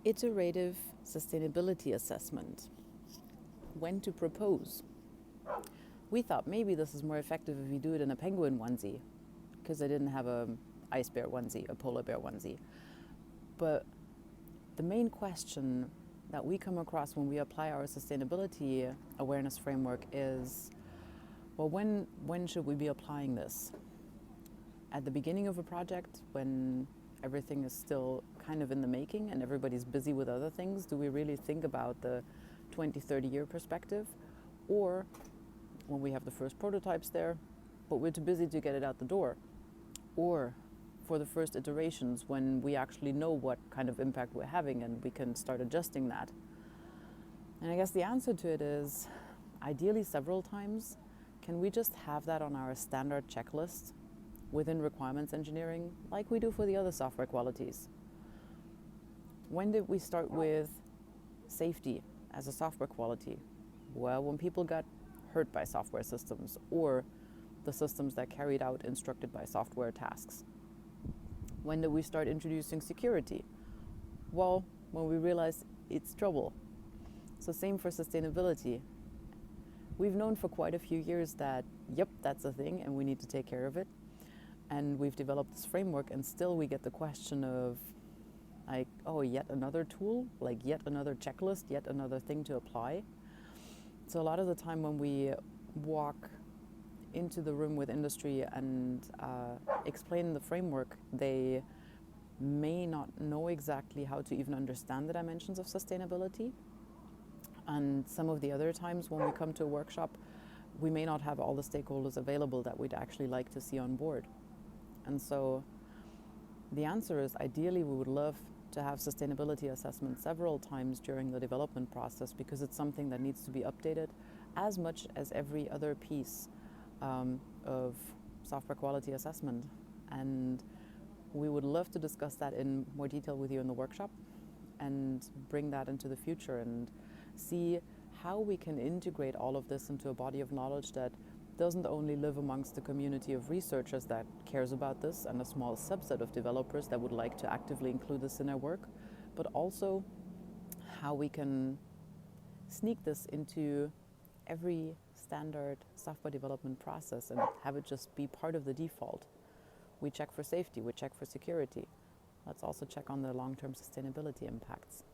Iterative sustainability assessment. When to propose. We thought maybe this is more effective if we do it in a penguin onesie, because I didn't have a ice bear onesie, a polar bear onesie. But the main question that we come across when we apply our sustainability awareness framework is, well, when should we be applying this? At the beginning of a project, when everything is still kind of in the making and everybody's busy with other things, do we really think about the 20, 30-year perspective? Or when we have the first prototypes there, but we're too busy to get it out the door? Or for the first iterations, when we actually know what kind of impact we're having and we can start adjusting that? And I guess the answer to it is, ideally several times. Can we just have that on our standard checklist within requirements engineering, like we do for the other software qualities? When did we start with safety as a software quality? Well, when people got hurt by software systems, or the systems that carried out instructed by software tasks. When did we start introducing security? Well, when we realized it's trouble. So same for sustainability. We've known for quite a few years that, yep, that's a thing and we need to take care of it. And we've developed this framework, and still we get the question of, like, oh, yet another tool, like yet another checklist, yet another thing to apply. So a lot of the time when we walk into the room with industry and explain the framework, they may not know exactly how to even understand the dimensions of sustainability. And some of the other times when we come to a workshop, we may not have all the stakeholders available that we'd actually like to see on board. And so the answer is, ideally we would love to have sustainability assessments several times during the development process, because it's something that needs to be updated as much as every other piece of software quality assessment. And we would love to discuss that in more detail with you in the workshop and bring that into the future and see how we can integrate all of this into a body of knowledge that doesn't only live amongst the community of researchers that cares about this and a small subset of developers that would like to actively include this in their work, but also how we can sneak this into every standard software development process and have it just be part of the default. We check for safety, we check for security. Let's also check on the long-term sustainability impacts.